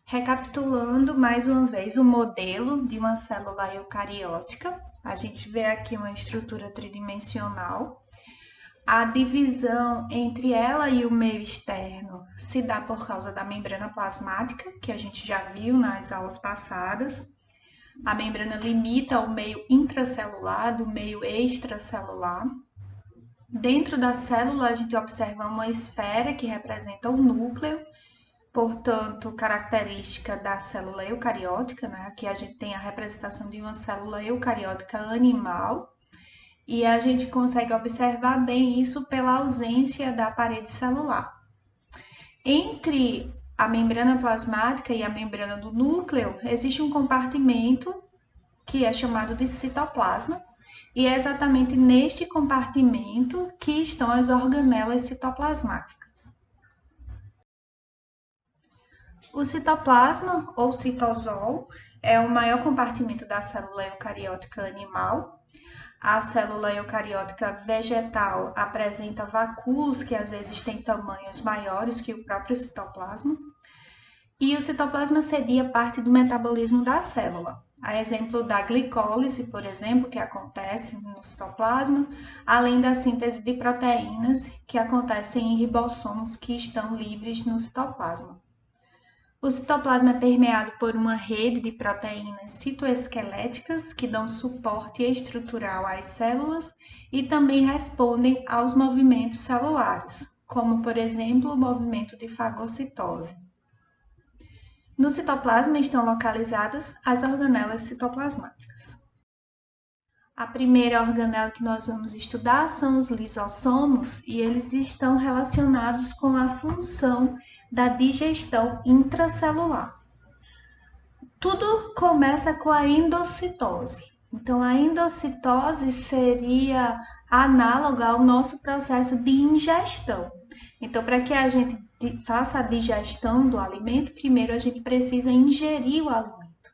Recapitulando mais uma vez o modelo de uma célula eucariótica, a gente vê aqui uma estrutura tridimensional. A divisão entre ela e o meio externo se dá por causa da membrana plasmática, que a gente já viu nas aulas passadas. A membrana limita o meio intracelular do meio extracelular. Dentro da célula, a gente observa uma esfera que representa o núcleo, portanto, característica da célula eucariótica, né? Aqui a gente tem a representação de uma célula eucariótica animal e a gente consegue observar bem isso pela ausência da parede celular. Entre a membrana plasmática e a membrana do núcleo, existe um compartimento que é chamado de citoplasma, e é exatamente neste compartimento que estão as organelas citoplasmáticas. O citoplasma, ou citosol, é o maior compartimento da célula eucariótica animal. A célula eucariótica vegetal apresenta vacúolos que às vezes têm tamanhos maiores que o próprio citoplasma. E o citoplasma seria parte do metabolismo da célula. A exemplo da glicólise, por exemplo, que acontece no citoplasma, além da síntese de proteínas que acontecem em ribossomos que estão livres no citoplasma. O citoplasma é permeado por uma rede de proteínas citoesqueléticas que dão suporte estrutural às células e também respondem aos movimentos celulares, como, por exemplo, o movimento de fagocitose. No citoplasma estão localizadas as organelas citoplasmáticas. A primeira organela que nós vamos estudar são os lisossomos e eles estão relacionados com a função da digestão intracelular. Tudo começa com a endocitose. Então, a endocitose seria análoga ao nosso processo de ingestão. Então, para que a gente faça a digestão do alimento, primeiro a gente precisa ingerir o alimento.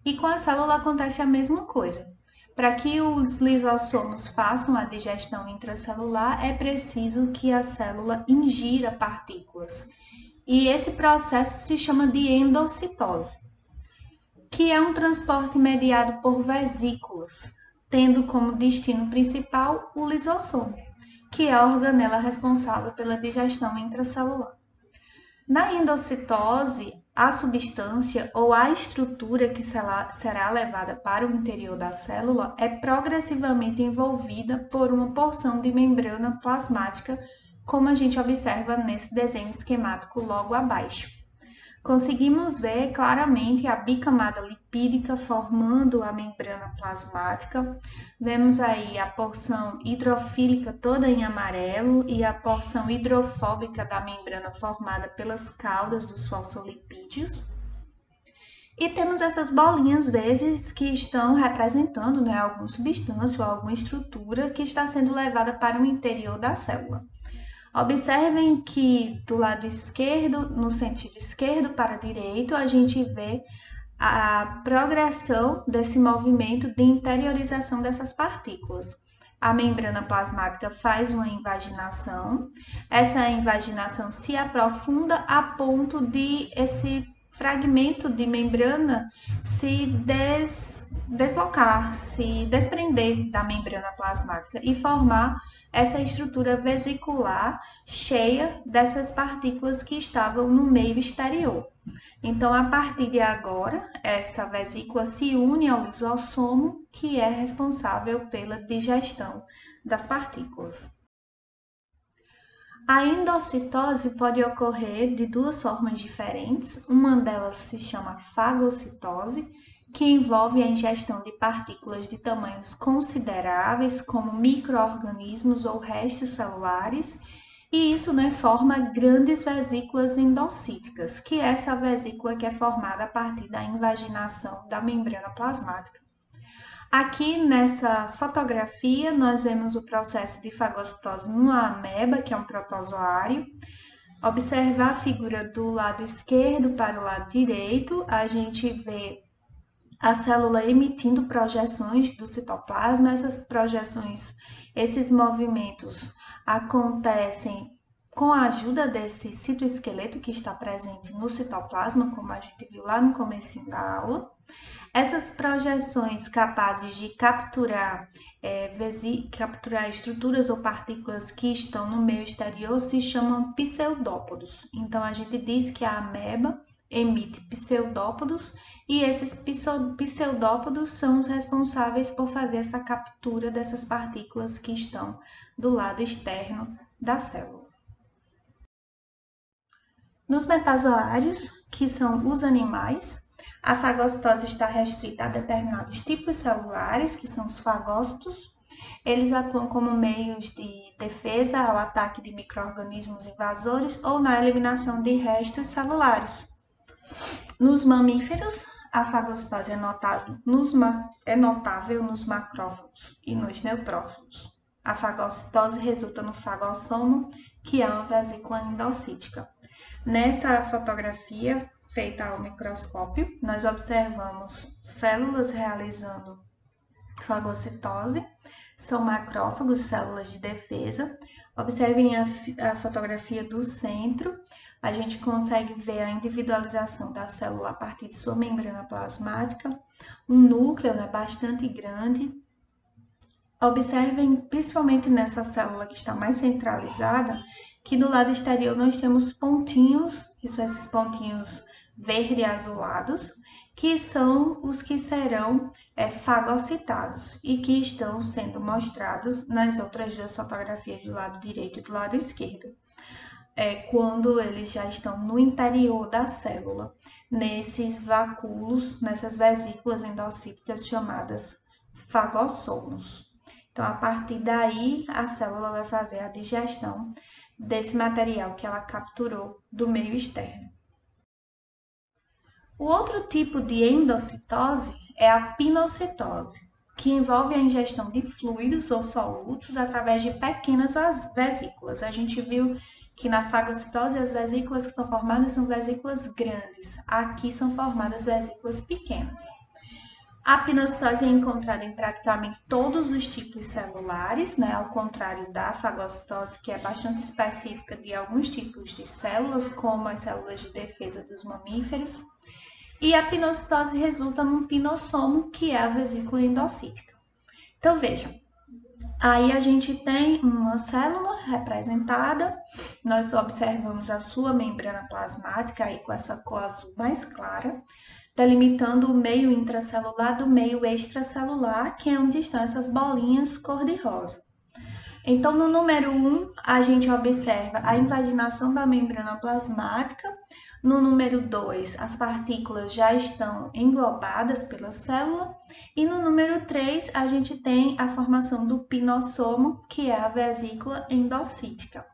E com a célula acontece a mesma coisa. Para que os lisossomos façam a digestão intracelular, é preciso que a célula ingira partículas. E esse processo se chama de endocitose, que é um transporte mediado por vesículas, tendo como destino principal o lisossomo, que é a organela responsável pela digestão intracelular. Na endocitose, a substância ou a estrutura que será levada para o interior da célula é progressivamente envolvida por uma porção de membrana plasmática, como a gente observa nesse desenho esquemático logo abaixo. Conseguimos ver claramente a bicamada lipídica formando a membrana plasmática. Vemos aí a porção hidrofílica toda em amarelo e a porção hidrofóbica da membrana formada pelas caudas dos fosfolipídios. E temos essas bolinhas verdes que estão representando, alguma substância ou alguma estrutura que está sendo levada para o interior da célula. Observem que do lado esquerdo, no sentido esquerdo para direito, a gente vê a progressão desse movimento de interiorização dessas partículas. A membrana plasmática faz uma invaginação, essa invaginação se aprofunda a ponto de esse fragmento de membrana se deslocar, se desprender da membrana plasmática e formar essa estrutura vesicular cheia dessas partículas que estavam no meio exterior. Então, a partir de agora, essa vesícula se une ao lisossomo, que é responsável pela digestão das partículas. A endocitose pode ocorrer de duas formas diferentes. Uma delas se chama fagocitose, que envolve a ingestão de partículas de tamanhos consideráveis, como micro-organismos ou restos celulares, e isso forma grandes vesículas endocíticas, que é essa vesícula que é formada a partir da invaginação da membrana plasmática. Aqui nessa fotografia nós vemos o processo de fagocitose numa ameba, que é um protozoário. Observar a figura do lado esquerdo para o lado direito, a gente vê a célula emitindo projeções do citoplasma. Essas projeções, esses movimentos acontecem com a ajuda desse citoesqueleto que está presente no citoplasma, como a gente viu lá no comecinho da aula, essas projeções capazes de capturar estruturas ou partículas que estão no meio exterior se chamam pseudópodos. Então, a gente diz que a ameba emite pseudópodos e esses pseudópodos são os responsáveis por fazer essa captura dessas partículas que estão do lado externo da célula. Nos metazoários, que são os animais, a fagocitose está restrita a determinados tipos celulares, que são os fagócitos. Eles atuam como meios de defesa ao ataque de micro-organismos invasores ou na eliminação de restos celulares. Nos mamíferos, a fagocitose é notável nos macrófagos e nos neutrófilos. A fagocitose resulta no fagossomo, que é uma vesícula endocítica. Nessa fotografia feita ao microscópio, nós observamos células realizando fagocitose, são macrófagos, células de defesa. Observem a fotografia do centro, a gente consegue ver a individualização da célula a partir de sua membrana plasmática, um núcleo bastante grande. Observem, principalmente nessa célula que está mais centralizada, que do lado exterior nós temos pontinhos, que são esses pontinhos verde azulados, que são os que serão fagocitados e que estão sendo mostrados nas outras duas fotografias do lado direito e do lado esquerdo. Quando eles já estão no interior da célula, nesses vacúolos, nessas vesículas endocíticas chamadas fagossomos. Então, a partir daí, a célula vai fazer a digestão desse material que ela capturou do meio externo. O outro tipo de endocitose é a pinocitose, que envolve a ingestão de fluidos ou solutos através de pequenas vesículas. A gente viu que na fagocitose as vesículas que são formadas são vesículas grandes. Aqui são formadas vesículas pequenas. A pinocitose é encontrada em praticamente todos os tipos celulares, ao contrário da fagocitose, que é bastante específica de alguns tipos de células, como as células de defesa dos mamíferos. E a pinocitose resulta num pinossomo, que é a vesícula endocítica. Então, vejam, aí a gente tem uma célula representada, nós observamos a sua membrana plasmática aí com essa cor azul mais clara, delimitando o meio intracelular do meio extracelular, que é onde estão essas bolinhas cor-de-rosa. Então, no número 1, a gente observa a invaginação da membrana plasmática. No número 2, as partículas já estão englobadas pela célula. E no número 3, a gente tem a formação do pinossomo, que é a vesícula endocítica.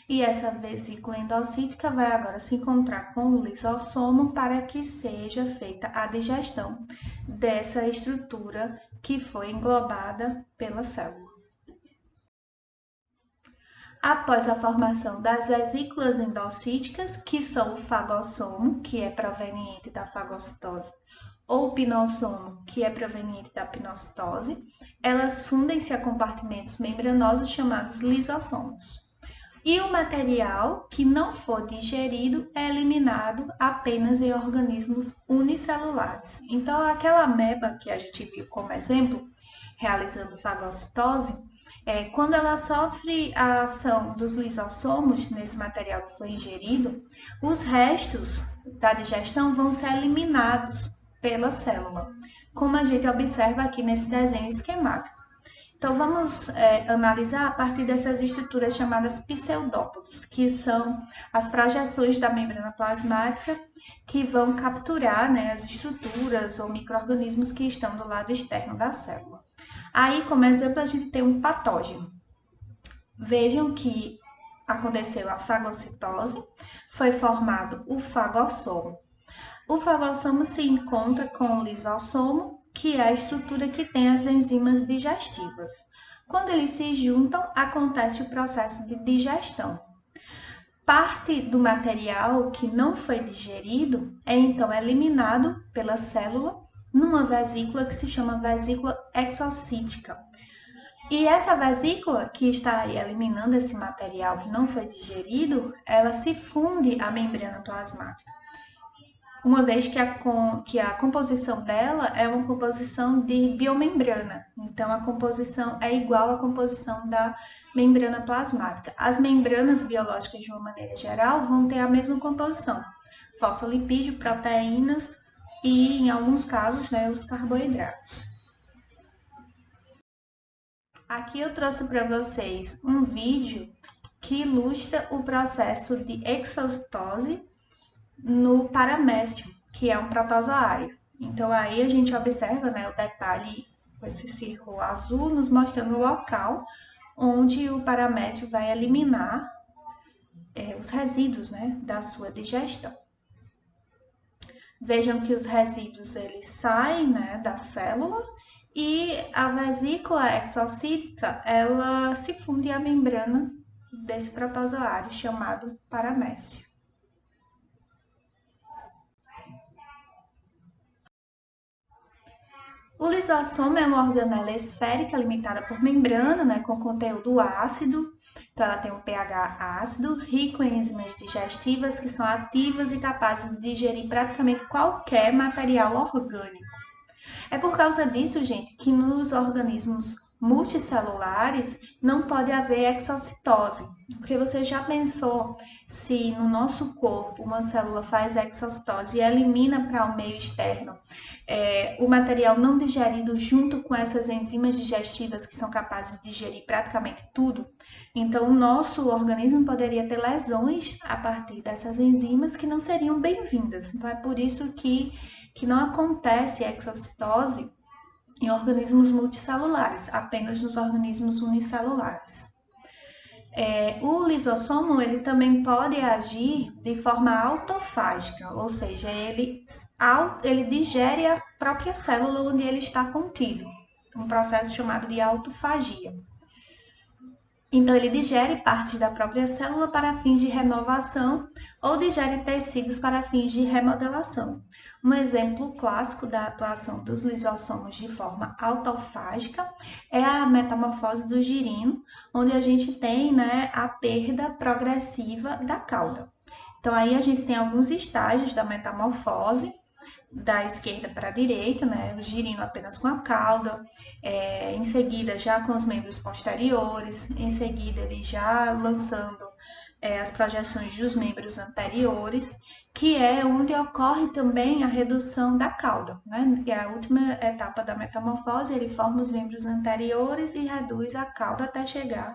E essa vesícula endocítica vai agora se encontrar com o lisossomo para que seja feita a digestão dessa estrutura que foi englobada pela célula. Após a formação das vesículas endocíticas, que são o fagossomo, que é proveniente da fagocitose, ou o pinossomo, que é proveniente da pinocitose, elas fundem-se a compartimentos membranosos chamados lisossomos. E o material que não for digerido é eliminado apenas em organismos unicelulares. Então, aquela ameba que a gente viu como exemplo, realizando fagocitose, quando ela sofre a ação dos lisossomos nesse material que foi ingerido, os restos da digestão vão ser eliminados pela célula, como a gente observa aqui nesse desenho esquemático. Então, vamos analisar a partir dessas estruturas chamadas pseudópodos, que são as projeções da membrana plasmática que vão capturar as estruturas ou micro-organismos que estão do lado externo da célula. Aí, como exemplo, a gente tem um patógeno. Vejam que aconteceu a fagocitose, foi formado o fagossomo. O fagossomo se encontra com o lisossomo, que é a estrutura que tem as enzimas digestivas. Quando eles se juntam, acontece o processo de digestão. Parte do material que não foi digerido é então eliminado pela célula numa vesícula que se chama vesícula exocítica. E essa vesícula que está aí eliminando esse material que não foi digerido, ela se funde à membrana plasmática, uma vez que a composição dela é uma composição de biomembrana. Então, a composição é igual à composição da membrana plasmática. As membranas biológicas, de uma maneira geral, vão ter a mesma composição: fosfolipídio, proteínas e, em alguns casos, né, os carboidratos. Aqui eu trouxe para vocês um vídeo que ilustra o processo de exocitose no paramécio, que é um protozoário. Então, aí a gente observa, né, o detalhe, esse círculo azul, nos mostrando o local onde o paramécio vai eliminar os resíduos, né, da sua digestão. Vejam que os resíduos eles saem, né, da célula e a vesícula exocítica ela se funde à membrana desse protozoário chamado paramécio. O lisossomo é uma organela esférica limitada por membrana, né, com conteúdo ácido. Então, ela tem um pH ácido, rico em enzimas digestivas que são ativas e capazes de digerir praticamente qualquer material orgânico. É por causa disso, gente, que nos organismos multicelulares não pode haver exocitose. Porque você já pensou se no nosso corpo uma célula faz exocitose e elimina para o meio externo o material não digerido junto com essas enzimas digestivas que são capazes de digerir praticamente tudo? Então, o nosso organismo poderia ter lesões a partir dessas enzimas que não seriam bem-vindas. Então, é por isso que não acontece exocitose em organismos multicelulares, apenas nos organismos unicelulares. O lisossomo ele também pode agir de forma autofágica, ou seja, ele digere a própria célula onde ele está contido, um processo chamado de autofagia. Então, ele digere partes da própria célula para fins de renovação ou digere tecidos para fins de remodelação. Um exemplo clássico da atuação dos lisossomos de forma autofágica é a metamorfose do girino, onde a gente tem, né, a perda progressiva da cauda. Então, aí a gente tem alguns estágios da metamorfose, da esquerda para a direita, né? O girino apenas com a cauda, em seguida já com os membros posteriores, em seguida ele já lançando as projeções dos membros anteriores, que é onde ocorre também a redução da cauda, né? E a última etapa da metamorfose, ele forma os membros anteriores e reduz a cauda até chegar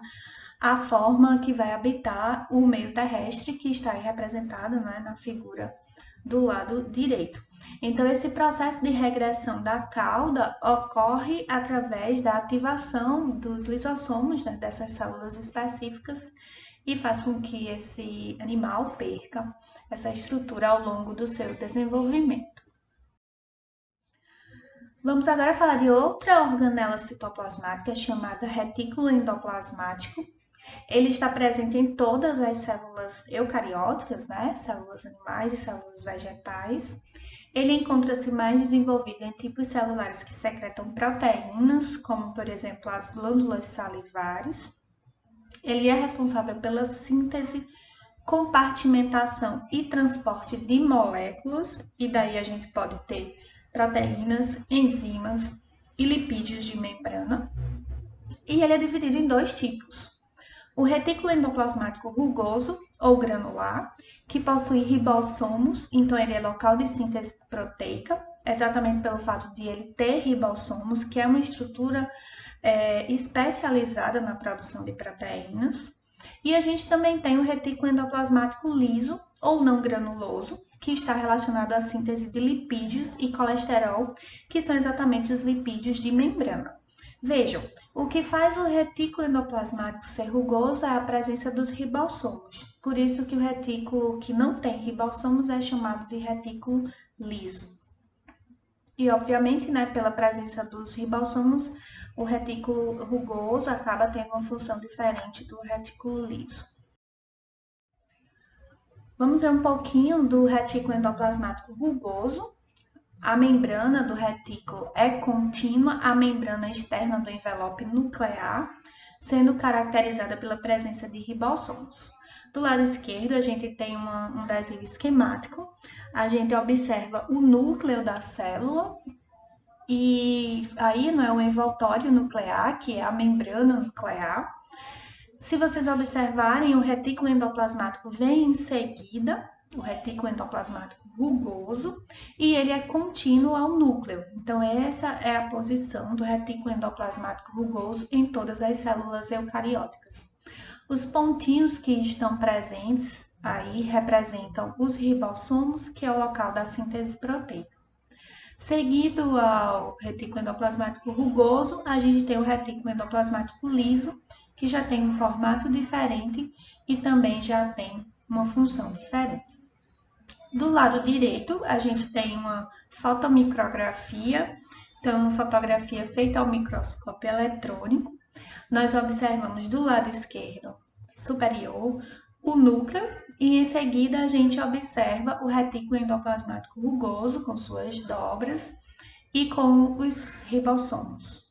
à forma que vai habitar o meio terrestre, que está aí representado, né, na figura do lado direito. Então, esse processo de regressão da cauda ocorre através da ativação dos lisossomos, né, dessas células específicas, e faz com que esse animal perca essa estrutura ao longo do seu desenvolvimento. Vamos agora falar de outra organela citoplasmática chamada retículo endoplasmático. Ele está presente em todas as células eucarióticas, né? Células animais e células vegetais. Ele encontra-se mais desenvolvido em tipos celulares que secretam proteínas, como, por exemplo, as glândulas salivares. Ele é responsável pela síntese, compartimentação e transporte de moléculas, e daí a gente pode ter proteínas, enzimas e lipídios de membrana. E ele é dividido em dois tipos: o retículo endoplasmático rugoso ou granular, que possui ribossomos, então ele é local de síntese proteica, exatamente pelo fato de ele ter ribossomos, que é uma estrutura especializada na produção de proteínas. E a gente também tem o retículo endoplasmático liso ou não granuloso, que está relacionado à síntese de lipídios e colesterol, que são exatamente os lipídios de membrana. Vejam, o que faz o retículo endoplasmático ser rugoso é a presença dos ribossomos. Por isso que o retículo que não tem ribossomos é chamado de retículo liso. E, obviamente, né, pela presença dos ribossomos, o retículo rugoso acaba tendo uma função diferente do retículo liso. Vamos ver um pouquinho do retículo endoplasmático rugoso. A membrana do retículo é contínua à membrana externa do envelope nuclear, sendo caracterizada pela presença de ribossomos. Do lado esquerdo, a gente tem um desenho esquemático. A gente observa o núcleo da célula e aí não é o envoltório nuclear, que é a membrana nuclear. Se vocês observarem, o retículo endoplasmático vem em seguida, o retículo endoplasmático rugoso, e ele é contínuo ao núcleo. Então, essa é a posição do retículo endoplasmático rugoso em todas as células eucarióticas. Os pontinhos que estão presentes aí representam os ribossomos, que é o local da síntese proteica. Seguido ao retículo endoplasmático rugoso, a gente tem o retículo endoplasmático liso, que já tem um formato diferente e também já tem uma função diferente. Do lado direito, a gente tem uma fotomicrografia, então uma fotografia feita ao microscópio eletrônico. Nós observamos do lado esquerdo superior o núcleo e em seguida a gente observa o retículo endoplasmático rugoso com suas dobras e com os ribossomos.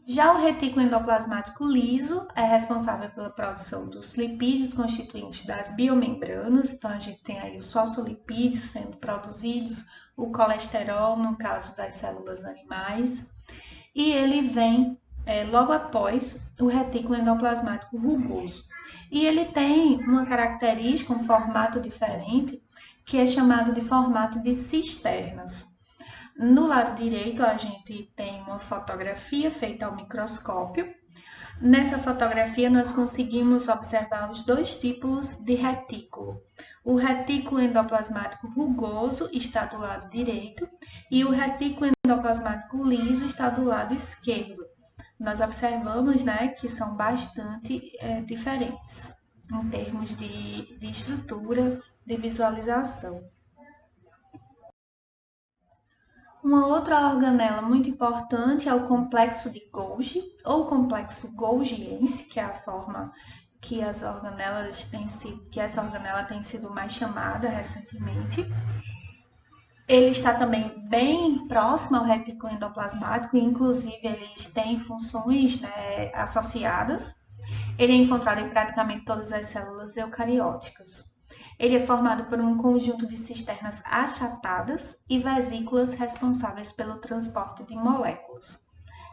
Já o retículo endoplasmático liso é responsável pela produção dos lipídios constituintes das biomembranas, então a gente tem aí os fosfolipídios sendo produzidos, o colesterol no caso das células animais, e ele vem logo após o retículo endoplasmático rugoso. E ele tem uma característica, um formato diferente, que é chamado de formato de cisternas. No lado direito, a gente tem uma fotografia feita ao microscópio. Nessa fotografia, nós conseguimos observar os dois tipos de retículo. O retículo endoplasmático rugoso está do lado direito e o retículo endoplasmático liso está do lado esquerdo. Nós observamos, né, que são bastante diferentes em termos de estrutura, de visualização. Uma outra organela muito importante é o complexo de Golgi, ou complexo golgiense, que é a forma que essa organela tem sido mais chamada recentemente. Ele está também bem próximo ao retículo endoplasmático, e inclusive eles têm funções, né, associadas. Ele é encontrado em praticamente todas as células eucarióticas. Ele é formado por um conjunto de cisternas achatadas e vesículas responsáveis pelo transporte de moléculas.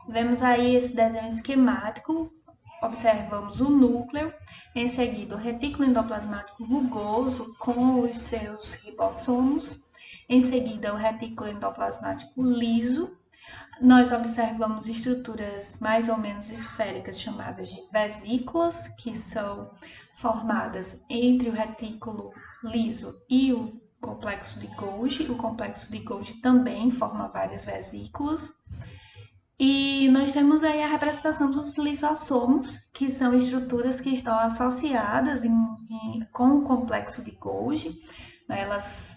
Vemos aí esse desenho esquemático, observamos o núcleo, em seguida o retículo endoplasmático rugoso com os seus ribossomos, em seguida o retículo endoplasmático liso. Nós observamos estruturas mais ou menos esféricas chamadas de vesículas, que são formadas entre o retículo liso e o complexo de Golgi. O complexo de Golgi também forma várias vesículas. E nós temos aí a representação dos lisossomos, que são estruturas que estão associadas com o complexo de Golgi.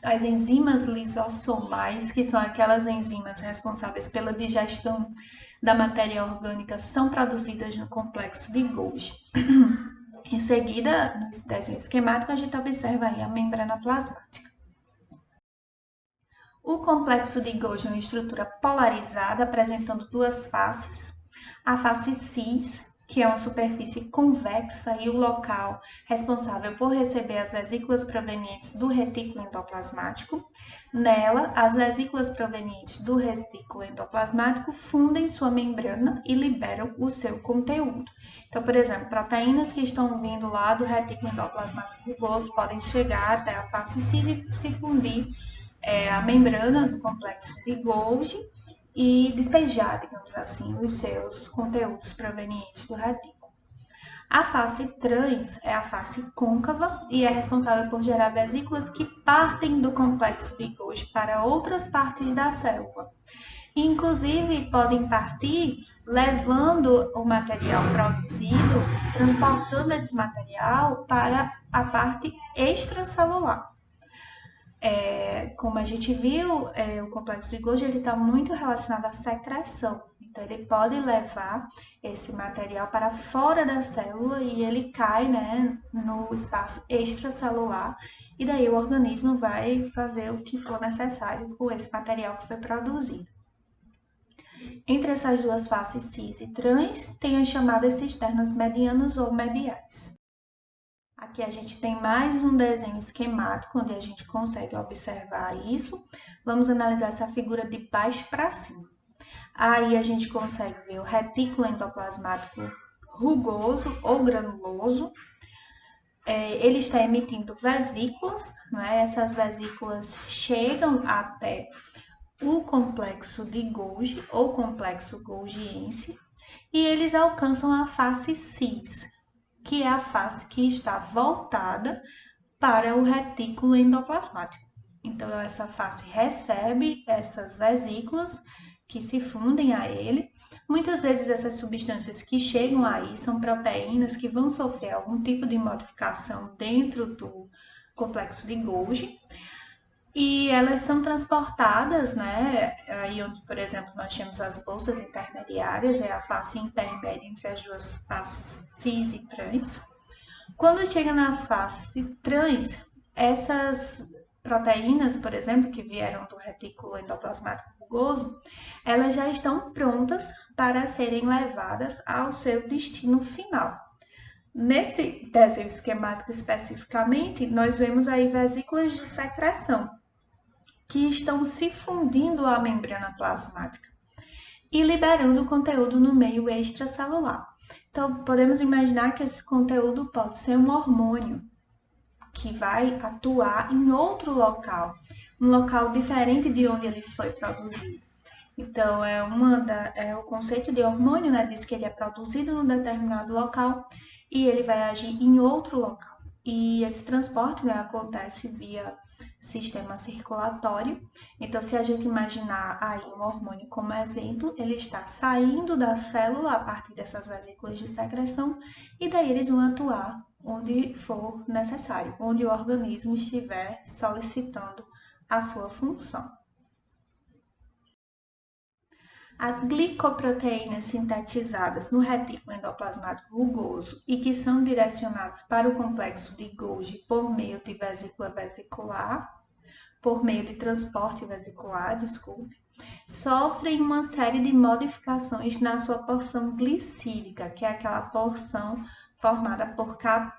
As enzimas lisossomais, que são aquelas enzimas responsáveis pela digestão da matéria orgânica, são produzidas no complexo de Golgi. Em seguida, no desenho esquemático, a gente observa aí a membrana plasmática. O complexo de Golgi é uma estrutura polarizada, apresentando duas faces. A face cis, que é uma superfície convexa e o local responsável por receber as vesículas provenientes do retículo endoplasmático. Nela, as vesículas provenientes do retículo endoplasmático fundem sua membrana e liberam o seu conteúdo. Então, por exemplo, proteínas que estão vindo lá do retículo endoplasmático rugoso podem chegar até a face cis e se fundir a membrana do complexo de Golgi e despejar, digamos assim, os seus conteúdos provenientes do retículo. A face trans é a face côncava e é responsável por gerar vesículas que partem do complexo de Golgi para outras partes da célula. Inclusive, podem partir levando o material produzido, transportando esse material para a parte extracelular. Como a gente viu, o complexo de Golgi está muito relacionado à secreção. Então, ele pode levar esse material para fora da célula e ele cai, né, no espaço extracelular. E daí o organismo vai fazer o que for necessário com esse material que foi produzido. Entre essas duas faces cis e trans, tem as chamadas cisternas medianas ou mediais. Aqui a gente tem mais um desenho esquemático, onde a gente consegue observar isso. Vamos analisar essa figura de baixo para cima. Aí a gente consegue ver o retículo endoplasmático rugoso ou granuloso. Ele está emitindo vesículas, né? Essas vesículas chegam até o complexo de Golgi ou complexo golgiense e eles alcançam a face cis, que é a face que está voltada para o retículo endoplasmático. Então, essa face recebe essas vesículas que se fundem a ele. Muitas vezes, essas substâncias que chegam aí são proteínas que vão sofrer algum tipo de modificação dentro do complexo de Golgi. E elas são transportadas, né? Aí onde, por exemplo, nós temos as bolsas intermediárias, é a face intermédia entre as duas faces cis e trans. Quando chega na face trans, essas proteínas, por exemplo, que vieram do retículo endoplasmático rugoso, elas já estão prontas para serem levadas ao seu destino final. Nesse desenho esquemático especificamente, nós vemos aí vesículas de secreção, que estão se fundindo à membrana plasmática e liberando o conteúdo no meio extracelular. Então, podemos imaginar que esse conteúdo pode ser um hormônio que vai atuar em outro local, um local diferente de onde ele foi produzido. Então, o conceito de hormônio, né, diz que ele é produzido num determinado local e ele vai agir em outro local. E esse transporte, né, acontece via sistema circulatório. Então, se a gente imaginar aí um hormônio como exemplo, ele está saindo da célula a partir dessas vesículas de secreção e daí eles vão atuar onde for necessário, onde o organismo estiver solicitando a sua função. As glicoproteínas sintetizadas no retículo endoplasmático rugoso e que são direcionadas para o complexo de Golgi por meio de vesícula vesicular, por meio de transporte vesicular, sofrem uma série de modificações na sua porção glicídica, que é aquela porção formada por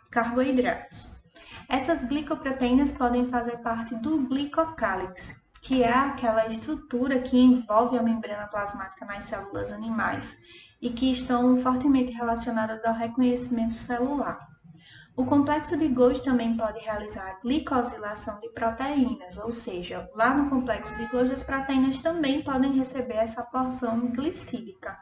carboidratos. Essas glicoproteínas podem fazer parte do glicocálix, que é aquela estrutura que envolve a membrana plasmática nas células animais e que estão fortemente relacionadas ao reconhecimento celular. O complexo de Golgi também pode realizar a glicosilação de proteínas, ou seja, lá no complexo de Golgi as proteínas também podem receber essa porção glicídica.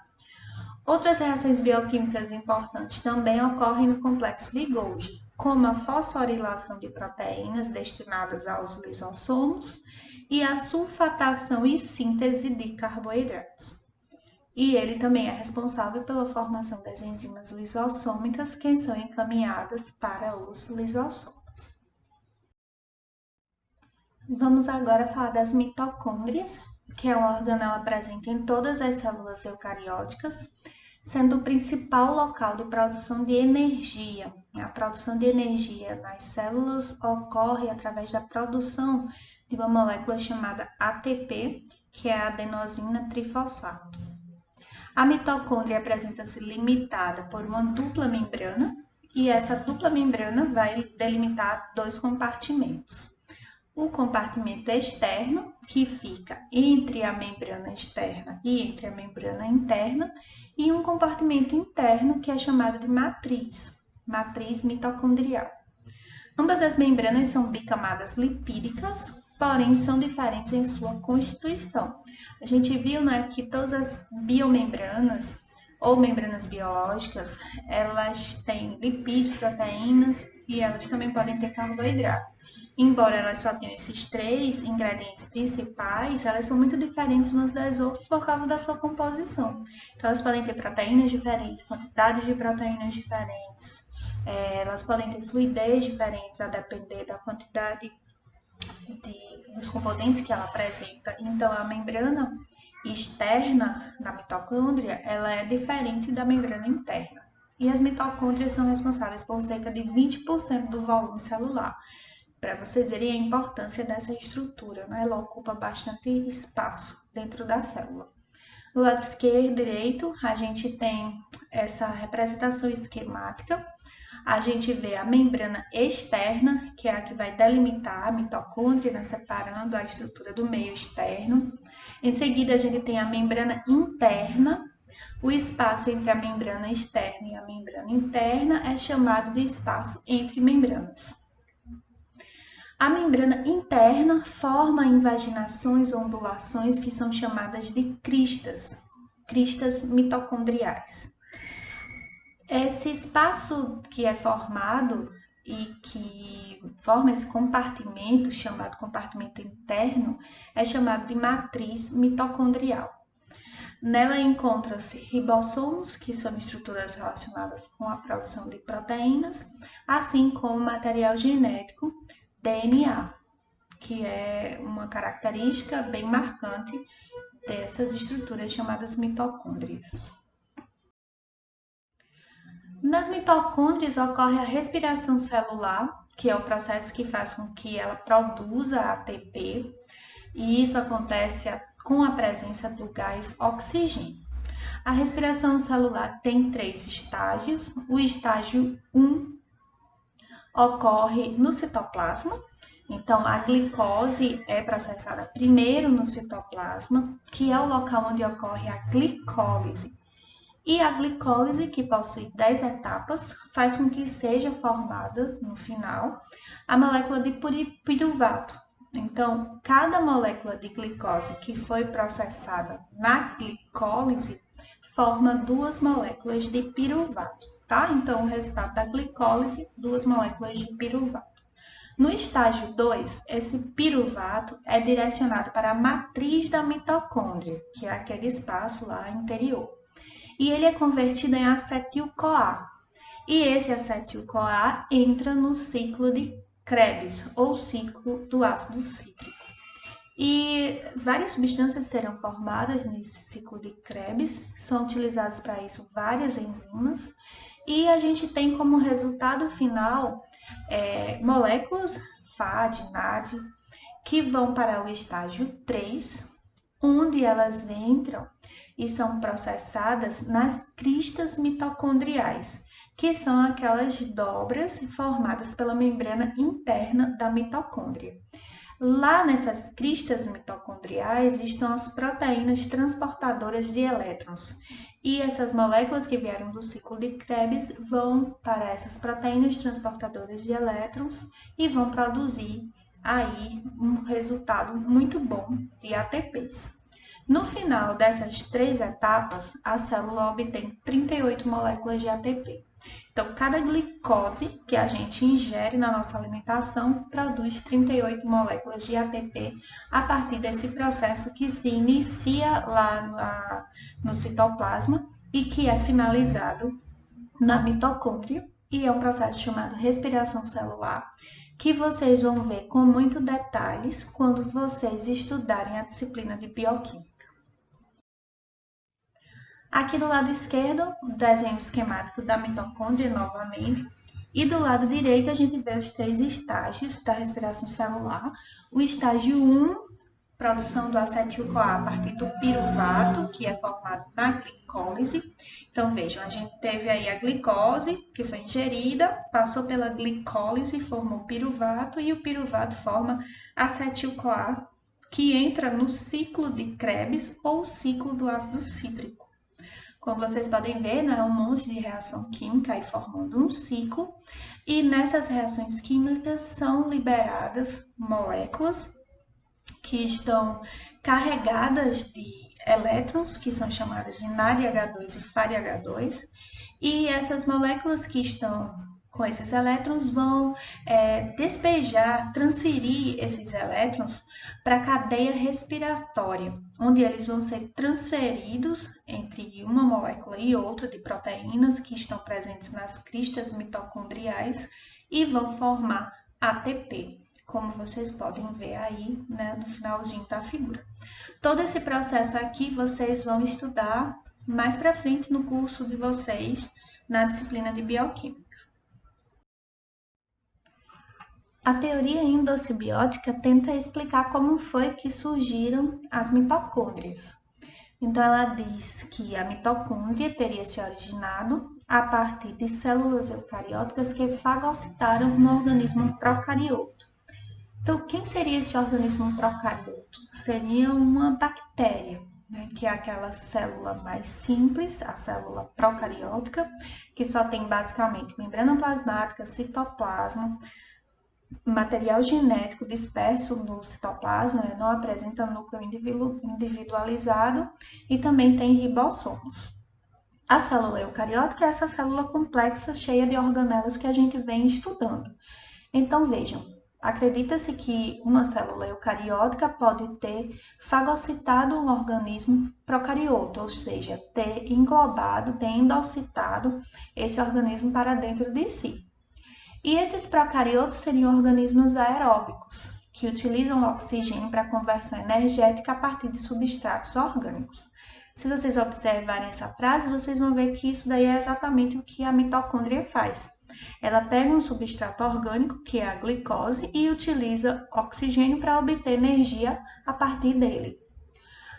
Outras reações bioquímicas importantes também ocorrem no complexo de Golgi, como a fosforilação de proteínas destinadas aos lisossomos e a sulfatação e síntese de carboidratos. E ele também é responsável pela formação das enzimas lisossômicas que são encaminhadas para os lisossomos. Vamos agora falar das mitocôndrias, que é uma organela presente em todas as células eucarióticas, sendo o principal local de produção de energia. A produção de energia nas células ocorre através da produção de uma molécula chamada ATP, que é a adenosina trifosfato. A mitocôndria apresenta-se limitada por uma dupla membrana, e essa dupla membrana vai delimitar dois compartimentos. O compartimento externo, que fica entre a membrana externa e entre a membrana interna, e um compartimento interno, que é chamado de matriz mitocondrial. Ambas as membranas são bicamadas lipídicas, porém são diferentes em sua constituição. A gente viu, né, que todas as biomembranas ou membranas biológicas, elas têm lipídios, proteínas e elas também podem ter carboidrato. Embora elas só tenham esses três ingredientes principais, elas são muito diferentes umas das outras por causa da sua composição. Então, elas podem ter proteínas diferentes, quantidades de proteínas diferentes, elas podem ter fluidez diferentes a depender da quantidade dos componentes que ela apresenta. Então, a membrana externa da mitocôndria, ela é diferente da membrana interna. E as mitocôndrias são responsáveis por cerca de 20% do volume celular. Para vocês verem a importância dessa estrutura, né? Ela ocupa bastante espaço dentro da célula. No lado esquerdo e direito, a gente tem essa representação esquemática. A gente vê a membrana externa, que é a que vai delimitar a mitocôndria, né, separando a estrutura do meio externo. Em seguida, a gente tem a membrana interna. O espaço entre a membrana externa e a membrana interna é chamado de espaço entre membranas. A membrana interna forma invaginações ou ondulações que são chamadas de cristas mitocondriais. Esse espaço que é formado e que forma esse compartimento, chamado compartimento interno, é chamado de matriz mitocondrial. Nela encontram-se ribossomos, que são estruturas relacionadas com a produção de proteínas, assim como material genético, DNA, que é uma característica bem marcante dessas estruturas chamadas mitocôndrias. Nas mitocôndrias ocorre a respiração celular, que é o processo que faz com que ela produza ATP, e isso acontece com a presença do gás oxigênio. A respiração celular tem 3 estágios. O estágio 1 ocorre no citoplasma. Então, a glicose é processada primeiro no citoplasma, que é o local onde ocorre a glicólise. E a glicólise, que possui 10 etapas, faz com que seja formada, no final, a molécula de piruvato. Então, cada molécula de glicose que foi processada na glicólise forma 2 moléculas de piruvato, tá? Então, o resultado da glicólise, 2 moléculas de piruvato. No estágio 2, esse piruvato é direcionado para a matriz da mitocôndria, que é aquele espaço lá interior. E ele é convertido em acetil-CoA. E esse acetil-CoA entra no ciclo de Krebs, ou ciclo do ácido cítrico. E várias substâncias serão formadas nesse ciclo de Krebs, são utilizadas para isso várias enzimas, e a gente tem como resultado final moléculas FAD, NAD, que vão para o estágio 3, onde elas entram e são processadas nas cristas mitocondriais, que são aquelas dobras formadas pela membrana interna da mitocôndria. Lá nessas cristas mitocondriais estão as proteínas transportadoras de elétrons. E essas moléculas que vieram do ciclo de Krebs vão para essas proteínas transportadoras de elétrons e vão produzir aí um resultado muito bom de ATPs. No final dessas 3 etapas, a célula obtém 38 moléculas de ATP. Então, cada glicose que a gente ingere na nossa alimentação produz 38 moléculas de ATP a partir desse processo que se inicia lá no citoplasma e que é finalizado na mitocôndria, e é um processo chamado respiração celular, que vocês vão ver com muitos detalhes quando vocês estudarem a disciplina de bioquímica. Aqui do lado esquerdo, o desenho esquemático da mitocôndria novamente. E do lado direito, a gente vê os 3 estágios da respiração celular. O estágio 1, produção do acetil-CoA a partir do piruvato, que é formado na glicólise. Então, vejam, a gente teve aí a glicose, que foi ingerida, passou pela glicólise, formou piruvato, e o piruvato forma acetil-CoA, que entra no ciclo de Krebs ou ciclo do ácido cítrico. Como vocês podem ver, né, é um monte de reação química aí formando um ciclo, e nessas reações químicas são liberadas moléculas que estão carregadas de elétrons, que são chamadas de NADH2 e FADH2, e essas moléculas que estão com esses elétrons vão despejar, transferir esses elétrons para a cadeia respiratória, onde eles vão ser transferidos entre uma molécula e outra de proteínas que estão presentes nas cristas mitocondriais e vão formar ATP. como vocês podem ver aí, né, no finalzinho da figura. Todo esse processo aqui vocês vão estudar mais para frente no curso de vocês, na disciplina de bioquímica. A teoria endossimbiótica tenta explicar como foi que surgiram as mitocôndrias. Então, ela diz que a mitocôndria teria se originado a partir de células eucarióticas que fagocitaram no organismo procarioto. Então, quem seria esse organismo procarioto? Seria uma bactéria, né, que é aquela célula mais simples, a célula procariótica, que só tem basicamente membrana plasmática, citoplasma, material genético disperso no citoplasma, né, não apresenta núcleo individualizado e também tem ribossomos. A célula eucariótica é essa célula complexa cheia de organelas que a gente vem estudando. Então, vejam, acredita-se que uma célula eucariótica pode ter fagocitado um organismo procarioto, ou seja, ter englobado, ter endocitado esse organismo para dentro de si. E esses procariotos seriam organismos aeróbicos, que utilizam o oxigênio para conversão energética a partir de substratos orgânicos. Se vocês observarem essa frase, vocês vão ver que isso daí é exatamente o que a mitocôndria faz. Ela pega um substrato orgânico, que é a glicose, e utiliza oxigênio para obter energia a partir dele.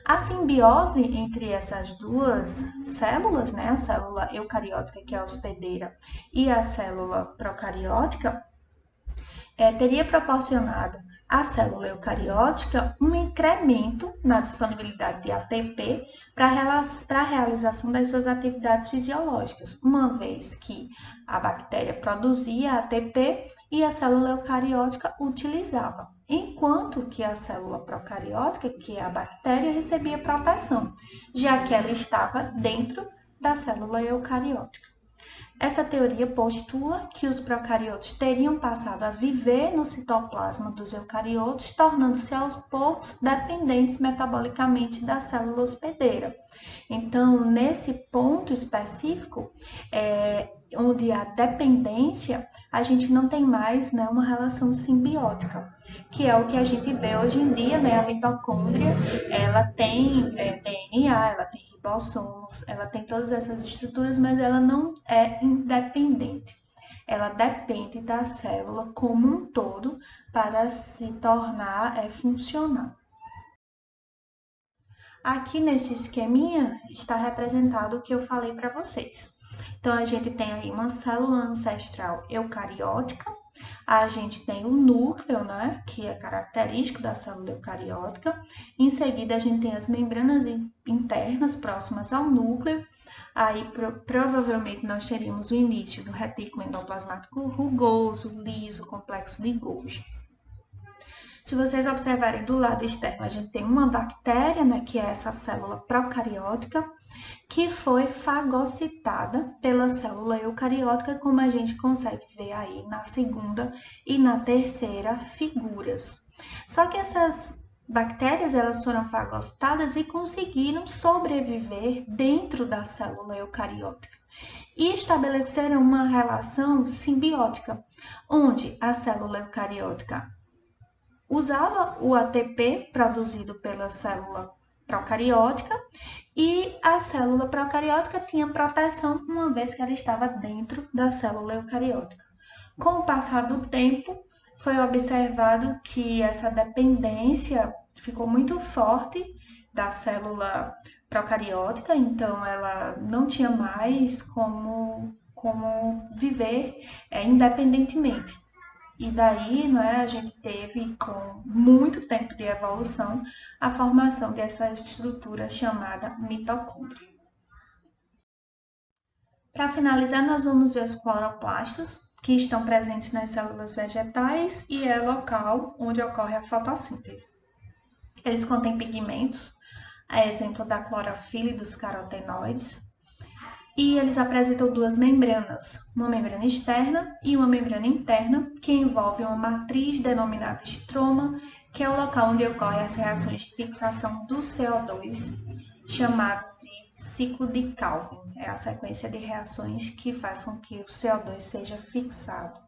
A simbiose entre essas duas células, né, a célula eucariótica, que é a hospedeira, e a célula procariótica, teria proporcionado à célula eucariótica um incremento na disponibilidade de ATP para a realização das suas atividades fisiológicas, uma vez que a bactéria produzia ATP e a célula eucariótica utilizava, enquanto que a célula procariótica, que é a bactéria, recebia proteção, já que ela estava dentro da célula eucariótica. Essa teoria postula que os procariotos teriam passado a viver no citoplasma dos eucariotos, tornando-se aos poucos dependentes metabolicamente da célula hospedeira. Então, nesse ponto específico, onde há dependência, a gente não tem mais, né, uma relação simbiótica, que é o que a gente vê hoje em dia, né? A mitocôndria, ela tem DNA, ela tem ribossomos, ela tem todas essas estruturas, mas ela não é independente. Ela depende da célula como um todo para se tornar funcional. Aqui nesse esqueminha está representado o que eu falei para vocês. Então, a gente tem aí uma célula ancestral eucariótica, a gente tem o núcleo, né, que é característico da célula eucariótica. Em seguida, a gente tem as membranas internas próximas ao núcleo. Aí, provavelmente, nós teríamos o início do retículo endoplasmático rugoso, liso, complexo de Golgi. Se vocês observarem do lado externo, a gente tem uma bactéria, né, que é essa célula procariótica, que foi fagocitada pela célula eucariótica, como a gente consegue ver aí na segunda e na terceira figuras. Só que essas bactérias, elas foram fagocitadas e conseguiram sobreviver dentro da célula eucariótica e estabeleceram uma relação simbiótica, onde a célula eucariótica usava o ATP produzido pela célula procariótica e a célula procariótica tinha proteção uma vez que ela estava dentro da célula eucariótica. Com o passar do tempo, foi observado que essa dependência ficou muito forte da célula procariótica, então ela não tinha mais como viver independentemente. E daí, né, a gente teve, com muito tempo de evolução, a formação dessa estrutura chamada mitocôndria. Para finalizar, nós vamos ver os cloroplastos, que estão presentes nas células vegetais e é local onde ocorre a fotossíntese. Eles contêm pigmentos, a exemplo da clorofila e dos carotenoides, e eles apresentam duas membranas, uma membrana externa e uma membrana interna, que envolve uma matriz denominada estroma, que é o local onde ocorrem as reações de fixação do CO2, chamado de ciclo de Calvin. É a sequência de reações que faz com que o CO2 seja fixado.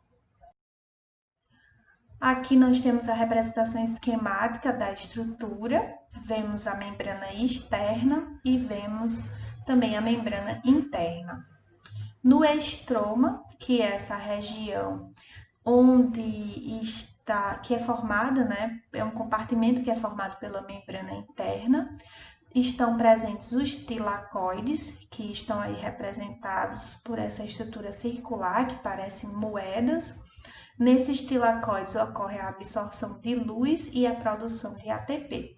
Aqui nós temos a representação esquemática da estrutura, vemos a membrana externa e vemos também a membrana interna. No estroma, que é essa região onde está, que é formada, né, é um compartimento que é formado pela membrana interna, estão presentes os tilacoides, que estão aí representados por essa estrutura circular, que parecem moedas. Nesses tilacoides ocorre a absorção de luz e a produção de ATP.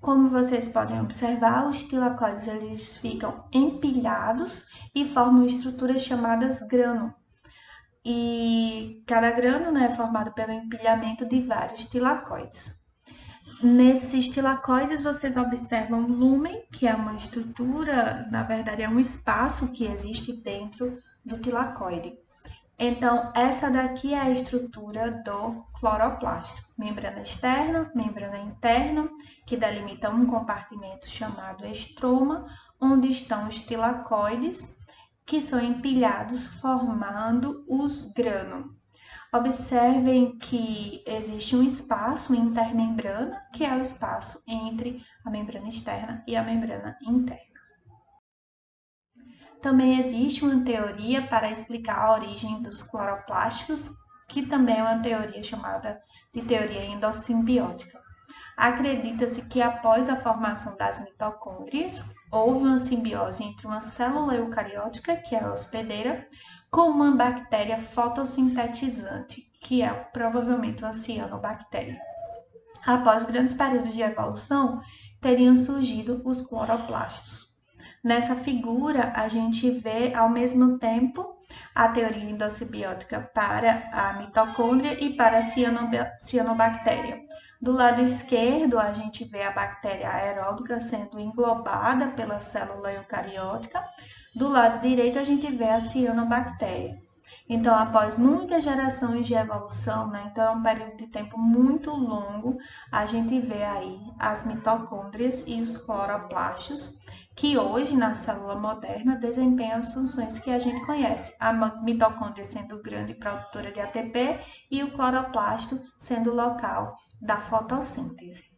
Como vocês podem observar, os tilacoides eles ficam empilhados e formam estruturas chamadas grano. E cada grano, né, é formado pelo empilhamento de vários tilacoides. Nesses tilacoides, vocês observam o lúmen, que é uma estrutura, na verdade é um espaço que existe dentro do tilacoide. Então, essa daqui é a estrutura do cloroplasto. Membrana externa, membrana interna, que delimita um compartimento chamado estroma, onde estão os tilacoides, que são empilhados formando os grânulos. Observem que existe um espaço intermembrana, que é o espaço entre a membrana externa e a membrana interna. Também existe uma teoria para explicar a origem dos cloroplásticos, que também é uma teoria chamada de teoria endossimbiótica. Acredita-se que após a formação das mitocôndrias, houve uma simbiose entre uma célula eucariótica, que é a hospedeira, com uma bactéria fotossintetizante, que é provavelmente uma cianobactéria. Após grandes períodos de evolução, teriam surgido os cloroplastos. Nessa figura, a gente vê ao mesmo tempo a teoria endossimbiótica para a mitocôndria e para a cianobactéria. Do lado esquerdo, a gente vê a bactéria aeróbica sendo englobada pela célula eucariótica. Do lado direito, a gente vê a cianobactéria. Então, após muitas gerações de evolução, né, então é um período de tempo muito longo, a gente vê aí as mitocôndrias e os cloroplastos, que hoje na célula moderna desempenham as funções que a gente conhece. A mitocôndria sendo grande produtora de ATP e o cloroplasto sendo o local da fotossíntese.